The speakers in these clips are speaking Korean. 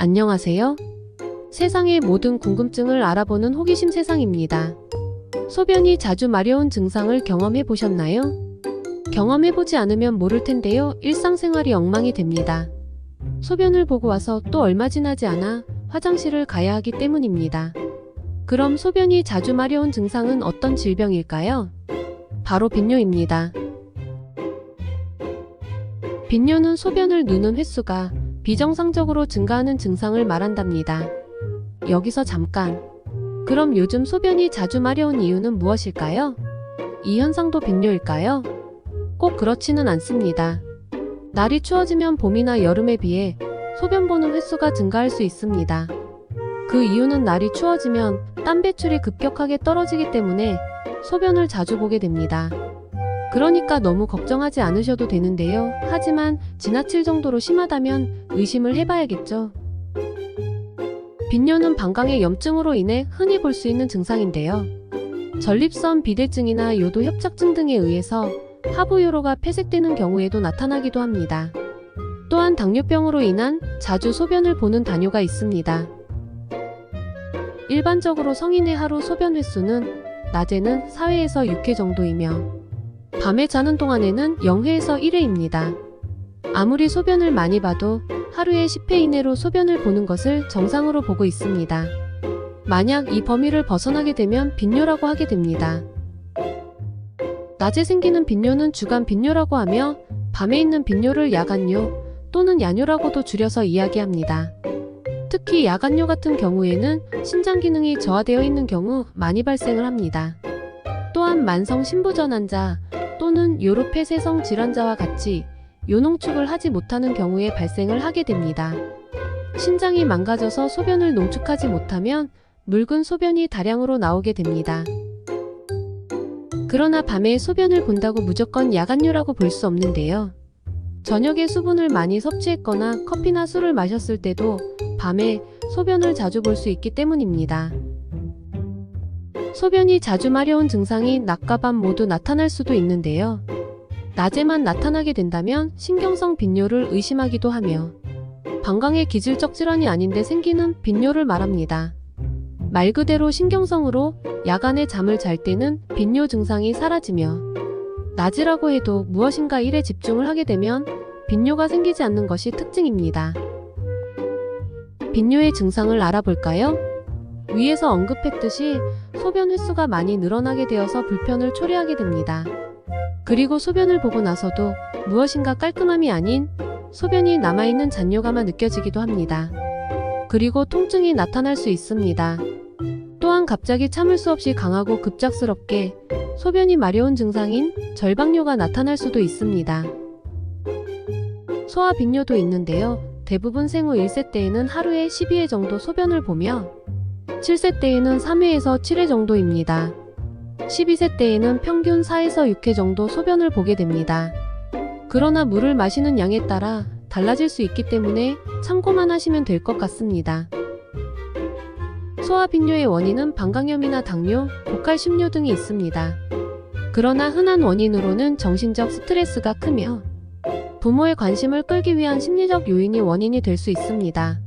안녕하세요. 세상의 모든 궁금증을 알아보는 호기심 세상입니다. 소변이 자주 마려운 증상을 경험해 보셨나요? 경험해 보지 않으면 모를 텐데요. 일상생활이 엉망이 됩니다. 소변을 보고 와서 또 얼마 지나지 않아 화장실을 가야 하기 때문입니다. 그럼 소변이 자주 마려운 증상은 어떤 질병일까요? 바로 빈뇨입니다. 빈뇨는 소변을 누는 횟수가 비정상적으로 증가하는 증상을 말한답니다. 여기서 잠깐. 그럼 요즘 소변이 자주 마려운 이유는 무엇일까요? 이 현상도 빈뇨일까요? 꼭 그렇지는 않습니다. 날이 추워지면 봄이나 여름에 비해 소변 보는 횟수가 증가할 수 있습니다. 그 이유는 날이 추워지면 땀 배출이 급격하게 떨어지기 때문에 소변을 자주 보게 됩니다. 그러니까 너무 걱정하지 않으셔도 되는데요. 하지만 지나칠 정도로 심하다면 의심을 해봐야겠죠. 빈뇨는 방광의 염증으로 인해 흔히 볼 수 있는 증상인데요. 전립선 비대증이나 요도 협착증 등에 의해서 하부 요로가 폐색되는 경우에도 나타나기도 합니다. 또한 당뇨병으로 인한 자주 소변을 보는 다뇨가 있습니다. 일반적으로 성인의 하루 소변 횟수는 낮에는 4회에서 6회 정도이며 밤에 자는 동안에는 0회에서 1회입니다. 아무리 소변을 많이 봐도 하루에 10회 이내로 소변을 보는 것을 정상으로 보고 있습니다. 만약 이 범위를 벗어나게 되면 빈뇨라고 하게 됩니다. 낮에 생기는 빈뇨는 주간 빈뇨라고 하며 밤에 있는 빈뇨를 야간뇨 또는 야뇨라고도 줄여서 이야기합니다. 특히 야간뇨 같은 경우에는 신장 기능이 저하되어 있는 경우 많이 발생을 합니다. 또한 만성 신부전환자 또는 요로 폐쇄성 질환자와 같이 요농축을 하지 못하는 경우에 발생을 하게 됩니다. 신장이 망가져서 소변을 농축하지 못하면 묽은 소변이 다량으로 나오게 됩니다. 그러나 밤에 소변을 본다고 무조건 야간뇨라고 볼 수 없는데요. 저녁에 수분을 많이 섭취했거나 커피나 술을 마셨을 때도 밤에 소변을 자주 볼 수 있기 때문입니다. 소변이 자주 마려운 증상이 낮과 밤 모두 나타날 수도 있는데요. 낮에만 나타나게 된다면 신경성 빈뇨를 의심하기도 하며 방광의 기질적 질환이 아닌데 생기는 빈뇨를 말합니다. 말 그대로 신경성으로 야간에 잠을 잘 때는 빈뇨 증상이 사라지며 낮이라고 해도 무엇인가 일에 집중을 하게 되면 빈뇨가 생기지 않는 것이 특징입니다. 빈뇨의 증상을 알아볼까요? 위에서 언급했듯이 소변 횟수가 많이 늘어나게 되어서 불편을 초래하게 됩니다. 그리고 소변을 보고 나서도 무엇인가 깔끔함이 아닌 소변이 남아있는 잔뇨감만 느껴지기도 합니다. 그리고 통증이 나타날 수 있습니다. 또한 갑자기 참을 수 없이 강하고 급작스럽게 소변이 마려운 증상인 절박뇨가 나타날 수도 있습니다. 소화빈뇨도 있는데요. 대부분 생후 1세 때에는 하루에 12회 정도 소변을 보며 7세 때에는 3회에서 7회 정도입니다. 12세 때에는 평균 4에서 6회 정도 소변을 보게 됩니다. 그러나 물을 마시는 양에 따라 달라질 수 있기 때문에 참고만 하시면 될 것 같습니다. 소화빈뇨의 원인은 방광염이나 당뇨, 고칼슘뇨 등이 있습니다. 그러나 흔한 원인으로는 정신적 스트레스가 크며 부모의 관심을 끌기 위한 심리적 요인이 원인이 될 수 있습니다.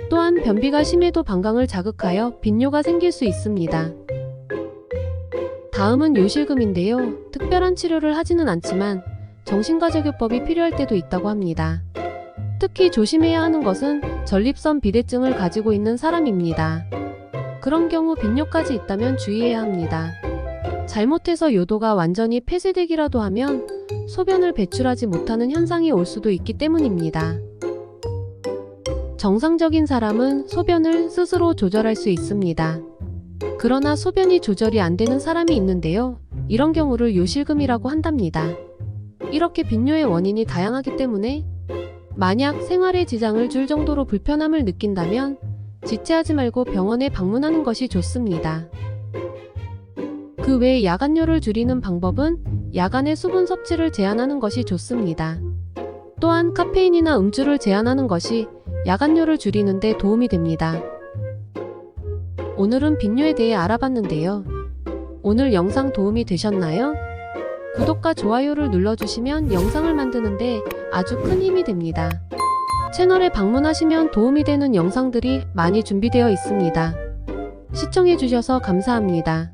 또한 변비가 심해도 방광을 자극하여 빈뇨가 생길 수 있습니다. 다음은 요실금인데요. 특별한 치료를 하지는 않지만 정신과적요법이 필요할 때도 있다고 합니다. 특히 조심해야 하는 것은 전립선 비대증을 가지고 있는 사람입니다. 그런 경우 빈뇨까지 있다면 주의해야 합니다. 잘못해서 요도가 완전히 폐쇄되기라도 하면 소변을 배출하지 못하는 현상이 올 수도 있기 때문입니다. 정상적인 사람은 소변을 스스로 조절할 수 있습니다. 그러나 소변이 조절이 안 되는 사람이 있는데요. 이런 경우를 요실금이라고 한답니다. 이렇게 빈뇨의 원인이 다양하기 때문에 만약 생활에 지장을 줄 정도로 불편함을 느낀다면 지체하지 말고 병원에 방문하는 것이 좋습니다. 그 외에 야간뇨를 줄이는 방법은 야간의 수분 섭취를 제한하는 것이 좋습니다. 또한 카페인이나 음주를 제한하는 것이 야간뇨를 줄이는 데 도움이 됩니다. 오늘은 빈뇨에 대해 알아봤는데요. 오늘 영상 도움이 되셨나요? 구독과 좋아요를 눌러주시면 영상을 만드는데 아주 큰 힘이 됩니다. 채널에 방문하시면 도움이 되는 영상들이 많이 준비되어 있습니다. 시청해주셔서 감사합니다.